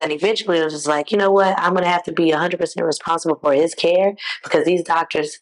And eventually it was just like, you know what? I'm going to have to be 100% responsible for his care because these doctors,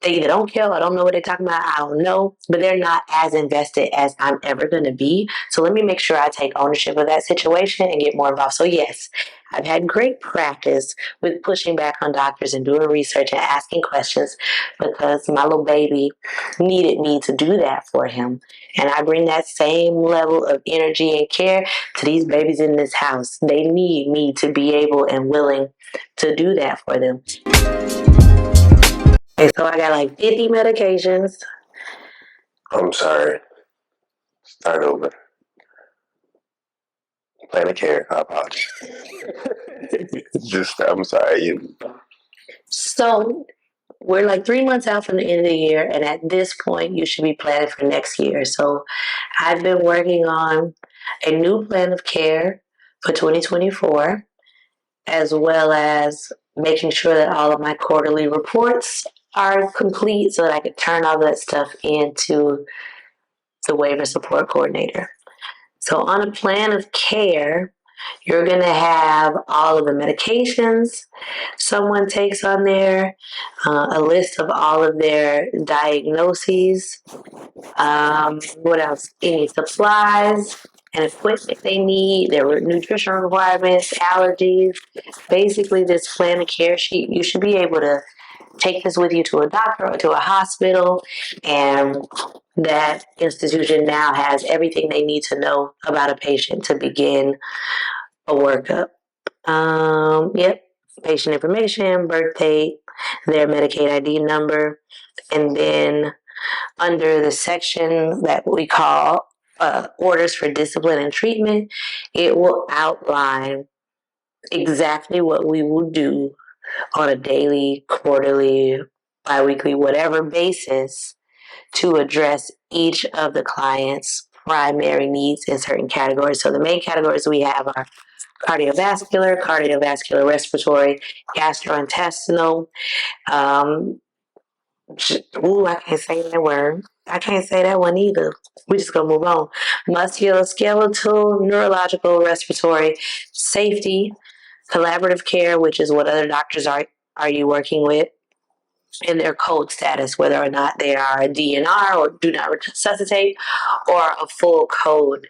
they either don't care or don't know what they're talking about. I don't know, but they're not as invested as I'm ever going to be. So let me make sure I take ownership of that situation and get more involved. So yes, I've had great practice with pushing back on doctors and doing research and asking questions because my little baby needed me to do that for him. And I bring that same level of energy and care to these babies in this house. They need me to be able and willing to do that for them. And so I got like 50 medications. I'm sorry. Start over. Plan of care. I apologize. I'm sorry. So we're like 3 months out from the end of the year. And at this point, you should be planning for next year. So I've been working on a new plan of care for 2024, as well as making sure that all of my quarterly reports are complete so that I could turn all that stuff into the waiver support coordinator. So on a plan of care, you're going to have all of the medications someone takes on there, a list of all of their diagnoses, what else? Any supplies and equipment they need, their nutrition requirements, allergies. Basically, this plan of care sheet, you should be able to take this with you to a doctor or to a hospital, and that institution now has everything they need to know about a patient to begin a workup. Yep, patient information, birth date, their Medicaid ID number, and then under the section that we call orders for discipline and treatment, it will outline exactly what we will do on a daily, quarterly, biweekly, whatever basis to address each of the client's primary needs in certain categories. So the main categories we have are cardiovascular, respiratory, gastrointestinal. I can't say that word. I can't say that one either. We just gonna move on. Musculoskeletal, neurological, respiratory, safety, collaborative care, which is what other doctors are you working with, and their code status, whether or not they are a DNR or do not resuscitate or a full code.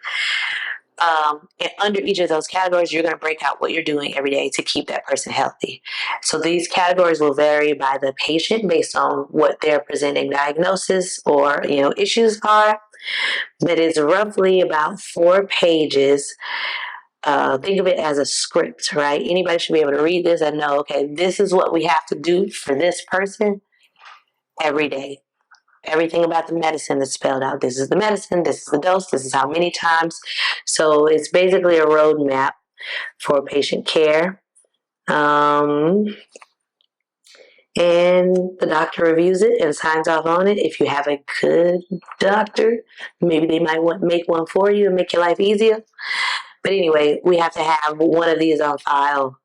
And under each of those categories, you're going to break out what you're doing every day to keep that person healthy. So these categories will vary by the patient based on what their presenting diagnosis or issues are. But it's roughly about 4 pages. Think of it as a script, right? Anybody should be able to read this and know, okay, this is what we have to do for this person every day. Everything about the medicine is spelled out. This is the medicine, this is the dose, this is how many times. So it's basically a roadmap for patient care. And the doctor reviews it and signs off on it. If you have a good doctor, maybe they might make one for you and make your life easier. But anyway, we have to have one of these on file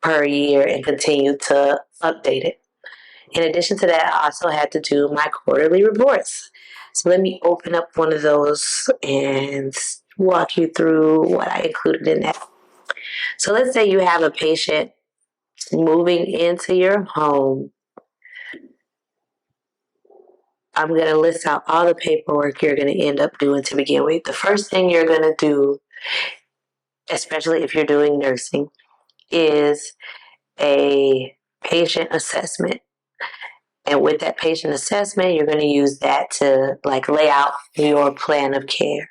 per year and continue to update it. In addition to that, I also had to do my quarterly reports. So let me open up one of those and walk you through what I included in that. So let's say you have a patient moving into your home. I'm going to list out all the paperwork you're going to end up doing to begin with. The first thing you're going to do, especially if you're doing nursing, is a patient assessment. And with that patient assessment, you're going to use that to lay out your plan of care.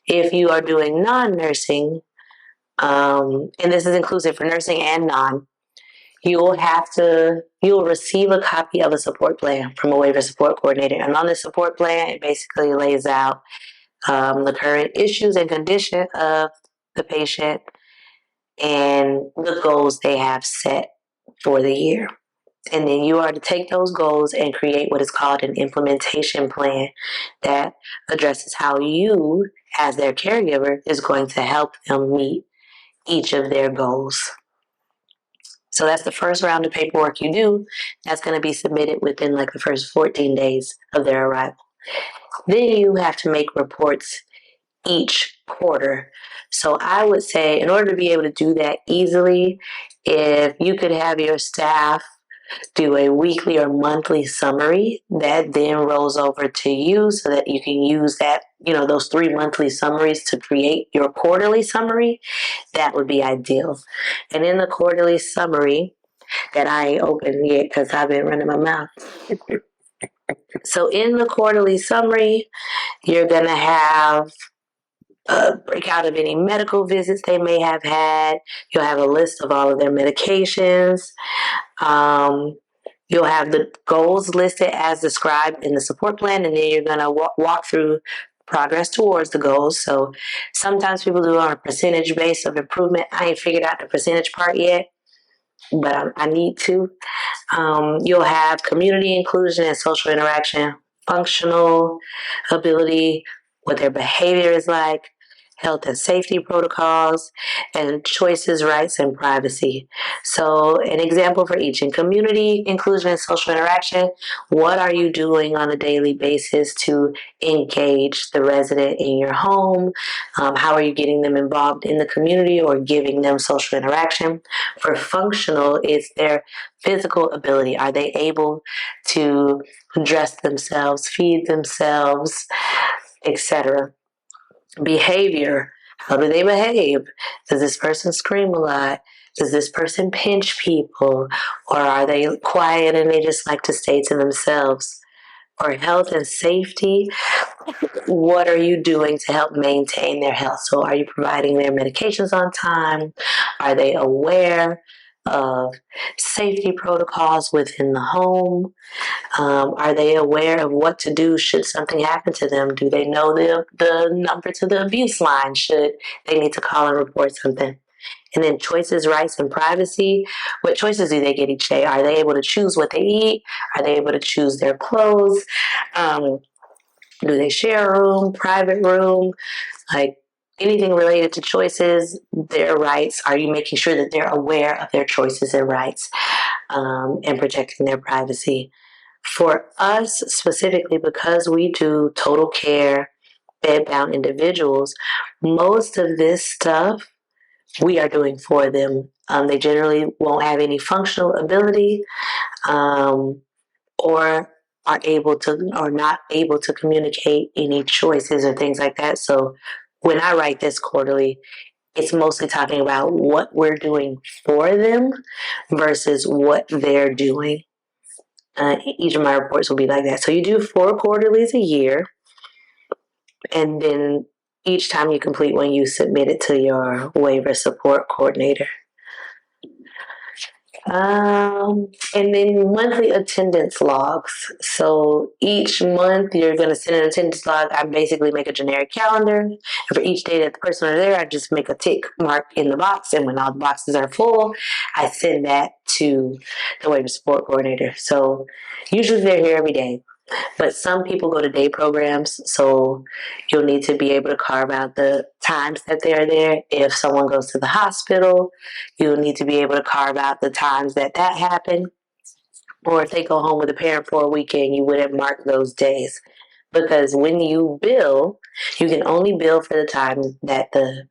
If you are doing non-nursing, and this is inclusive for nursing and non, you'll receive a copy of a support plan from a waiver support coordinator. And on the support plan, it basically lays out the current issues and condition of the patient and the goals they have set for the year. And then you are to take those goals and create what is called an implementation plan that addresses how you, as their caregiver, is going to help them meet each of their goals. So that's the first round of paperwork you do. That's going to be submitted within the first 14 days of their arrival. Then you have to make reports each quarter. So I would say, in order to be able to do that easily, if you could have your staff do a weekly or monthly summary that then rolls over to you so that you can use that, those 3 monthly summaries to create your quarterly summary, that would be ideal. And in the quarterly summary that I ain't opened yet because I've been running my mouth. So in the quarterly summary, you're going to have a breakout of any medical visits they may have had. You'll have a list of all of their medications. You'll have the goals listed as described in the support plan, and then you're going to walk through progress towards the goals. So sometimes people do it on a percentage base of improvement. I ain't figured out the percentage part yet, but I need to. You'll have community inclusion and social interaction, functional ability, what their behavior is like, health and safety protocols, and choices, rights, and privacy. So an example for each. In community inclusion and social interaction, what are you doing on a daily basis to engage the resident in your home? How are you getting them involved in the community or giving them social interaction? For functional, it's their physical ability. Are they able to dress themselves, feed themselves, etc.? Behavior. How do they behave? Does this person scream a lot? Does this person pinch people? Or are they quiet and they just like to stay to themselves? Or health and safety, what are you doing to help maintain their health? So are you providing their medications on time? Are they aware of safety protocols within the home? Are they aware of what to do should something happen to them? Do they know the number to the abuse line should they need to call and report something? And then choices, rights, and privacy. What choices do they get each day? Are they able to choose what they eat? Are they able to choose their clothes? Do they share a room, private room? Like anything related to choices, their rights. Are you making sure that they're aware of their choices and rights and protecting their privacy? For us specifically, because we do total care, bed-bound individuals, most of this stuff we are doing for them. They generally won't have any functional ability or are able to or not able to communicate any choices or things like that. So when I write this quarterly, it's mostly talking about what we're doing for them versus what they're doing. Each of my reports will be like that. So you do 4 quarterlies a year, and then each time you complete one, you submit it to your waiver support coordinator. And then monthly attendance logs. So each month you're going to send an attendance log. I basically make a generic calendar. And for each day that the person are there, I just make a tick mark in the box. And when all the boxes are full, I send that to the waiver support coordinator. So usually they're here every day. But some people go to day programs, so you'll need to be able to carve out the times that they're there. If someone goes to the hospital, you'll need to be able to carve out the times that happened. Or if they go home with a parent for a weekend, you wouldn't mark those days. Because when you bill, you can only bill for the time that the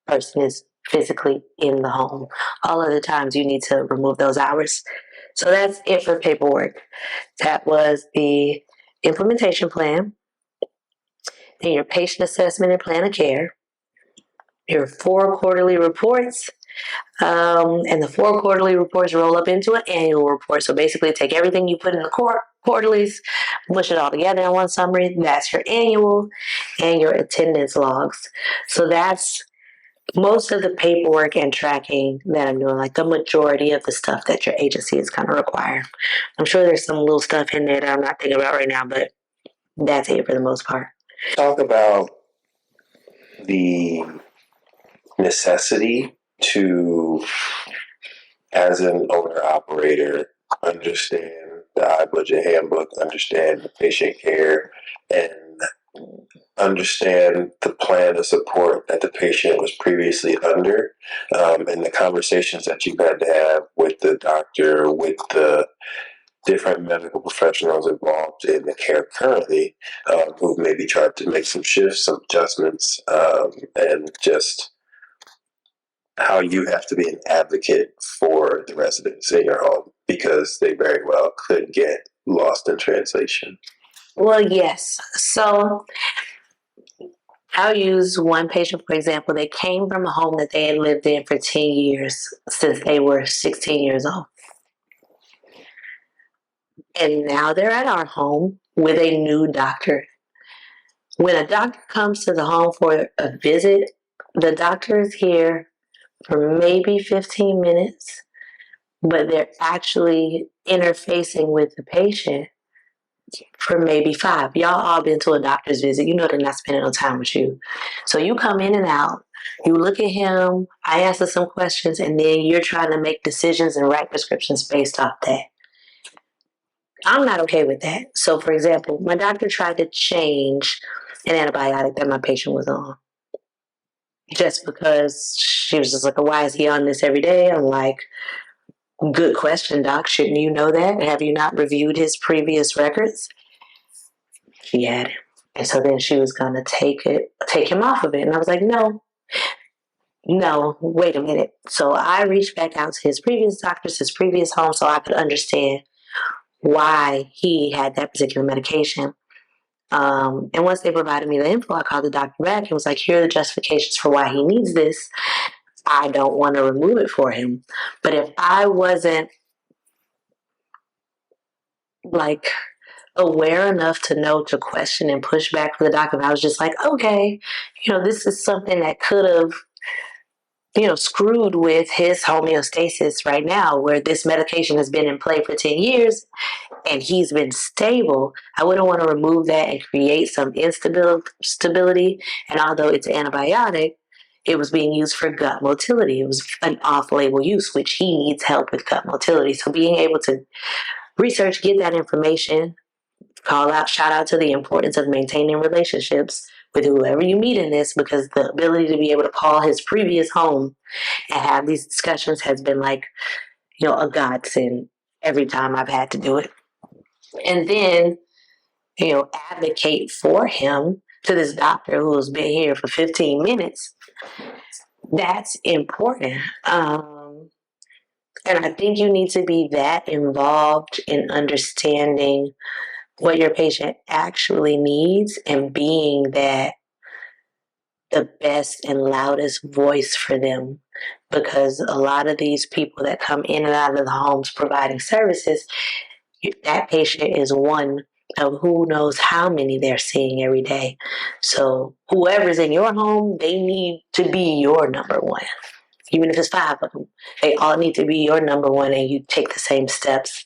person is physically in the home. All other times you need to remove those hours. So that's it for paperwork. That was the implementation plan, then your patient assessment and plan of care, your 4 quarterly reports, and the 4 quarterly reports roll up into an annual report. So basically take everything you put in the quarterlies, mush it all together in one summary. That's your annual and your attendance logs. So that's most of the paperwork and tracking that I'm doing, like the majority of the stuff that your agency is going to require. I'm sure there's some little stuff in there that I'm not thinking about right now, but that's it for the most part. Talk about the necessity to, as an owner operator, understand the iBudget handbook, understand the patient care, and understand the plan of support that the patient was previously under, and the conversations that you've had to have with the doctor, with the different medical professionals involved in the care currently who maybe tried to make some shifts, some adjustments, and just how you have to be an advocate for the residents in your home because they very well could get lost in translation. Well, yes. So I'll use one patient, for example, that came from a home that they had lived in for 10 years since they were 16 years old. And now they're at our home with a new doctor. When a doctor comes to the home for a visit, the doctor is here for maybe 15 minutes, but they're actually interfacing with the patient for maybe 5. Y'all all been to a doctor's visit. You know they're not spending no time with you. So you come in and out, you look at him, I answer some questions, and then you're trying to make decisions and write prescriptions based off that. I'm not okay with that. So, for example, my doctor tried to change an antibiotic that my patient was on just because she was just like, why is he on this every day? I'm like, good question, doc. Shouldn't you know that? Have you not reviewed his previous records? She had it. And so then she was gonna take him off of it. And I was like, no, wait a minute. So I reached back out to his previous doctors, his previous home, so I could understand why he had that particular medication. And once they provided me the info, I called the doctor back and was like, here are the justifications for why he needs this. I don't want to remove it for him. But if I wasn't like aware enough to know to question and push back for the doctor, I was just like, okay, this is something that could have, screwed with his homeostasis right now, where this medication has been in play for 10 years and he's been stable. I wouldn't want to remove that and create some instability. And although it's antibiotic, it was being used for gut motility. It was an off-label use, which he needs help with gut motility. So being able to research, get that information, shout out to the importance of maintaining relationships with whoever you meet in this, because the ability to be able to call his previous home and have these discussions has been like, a godsend every time I've had to do it. And then, advocate for him to this doctor who's been here for 15 minutes. That's important. And I think you need to be that involved in understanding what your patient actually needs and being the best and loudest voice for them. Because a lot of these people that come in and out of the homes providing services, that patient is one of who knows how many they're seeing every day. So whoever's in your home, they need to be your number one. Even if it's 5 of them, they all need to be your number one, and you take the same steps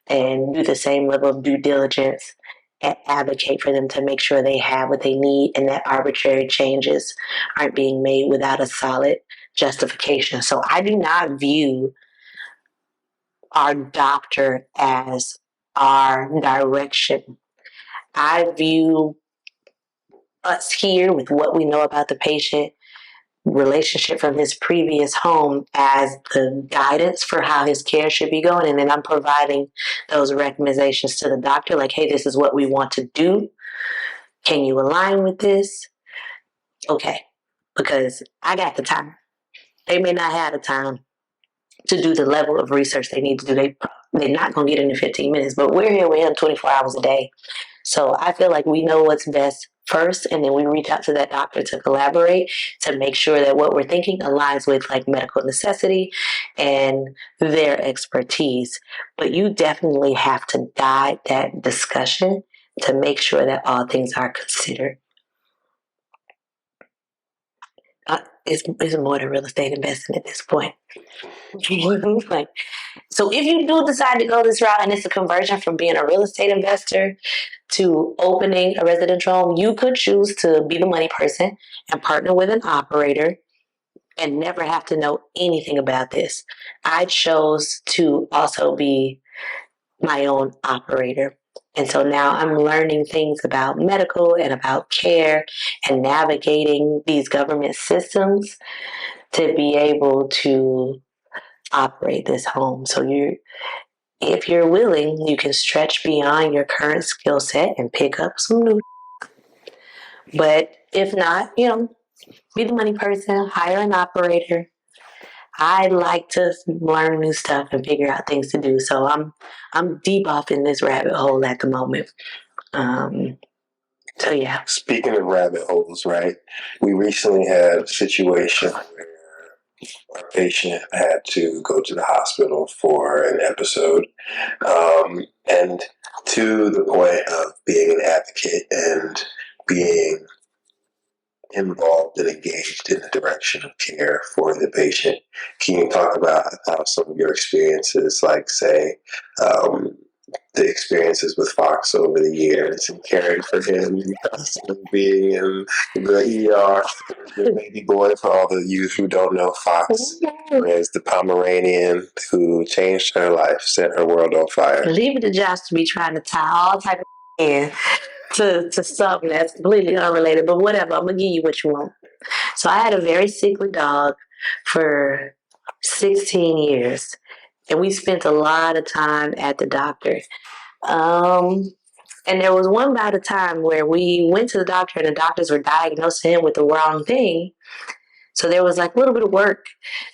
and do the same level of due diligence and advocate for them to make sure they have what they need and that arbitrary changes aren't being made without a solid justification. So I do not view our doctor as our direction. I view us here with what we know about the patient relationship from his previous home as the guidance for how his care should be going. And then I'm providing those recommendations to the doctor, like, hey, this is what we want to do. Can you align with this? Okay. Because I got the time. They may not have the time to do the level of research they need to do. They're not going to get it in 15 minutes, but we're here with him 24 hours a day. So I feel like we know what's best first, and then we reach out to that doctor to collaborate to make sure that what we're thinking aligns with like medical necessity and their expertise. But you definitely have to guide that discussion to make sure that all things are considered. It's more than real estate investing at this point. Like, so if you do decide to go this route and it's a conversion from being a real estate investor to opening a residential home, you could choose to be the money person and partner with an operator and never have to know anything about this. I chose to also be my own operator. And so now I'm learning things about medical and about care and navigating these government systems to be able to operate this home. So if you're willing, you can stretch beyond your current skill set and pick up some new. But if not, be the money person, hire an operator. I like to learn new stuff and figure out things to do. So I'm deep off in this rabbit hole at the moment. So yeah. Speaking of rabbit holes, right? We recently had a situation where our patient had to go to the hospital for an episode, and to the point of being an advocate and being involved and engaged in the direction of care for the patient. Can you talk about how some of your experiences, like say, the experiences with Fox over the years and caring for him, and constantly being in the ER, your baby boy, for all the youth who don't know, Fox is the Pomeranian who changed her life, set her world on fire. Leave it to Josh to be trying to tie all type of in to something that's completely unrelated, but whatever, I'm gonna give you what you want. So I had a very sickly dog for 16 years, and we spent a lot of time at the doctor. And there was one bout of time where we went to the doctor and the doctors were diagnosing him with the wrong thing. So there was like a little bit of work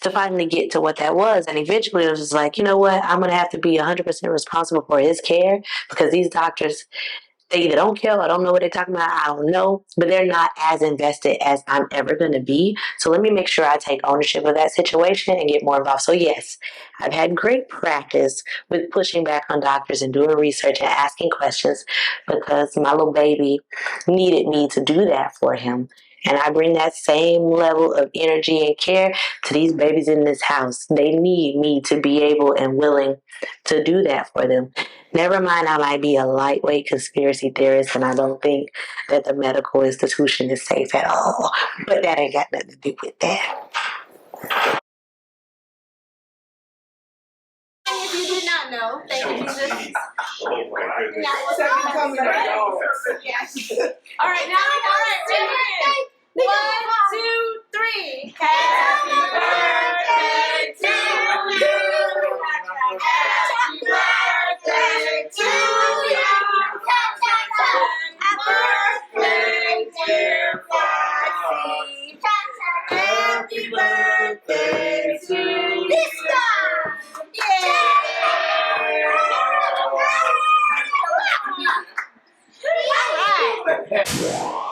to finally get to what that was. And eventually it was just like, you know what? I'm going to have to be 100% responsible for his care because these doctors, they either don't care, I don't know what they're talking about, I don't know, but they're not as invested as I'm ever going to be. So let me make sure I take ownership of that situation and get more involved. So yes, I've had great practice with pushing back on doctors and doing research and asking questions because my little baby needed me to do that for him. And I bring that same level of energy and care to these babies in this house. They need me to be able and willing to do that for them. Never mind, I might be a lightweight conspiracy theorist, and I don't think that the medical institution is safe at all. But that ain't got nothing to do with that. If you did not know, thank you, Jesus. Oh my goodness. Yes. All right, ready? 1, 2, 3. Happy birthday to you. Happy birthday to you. Happy birthday, dear Foxy. Happy birthday to you. Yay! All right.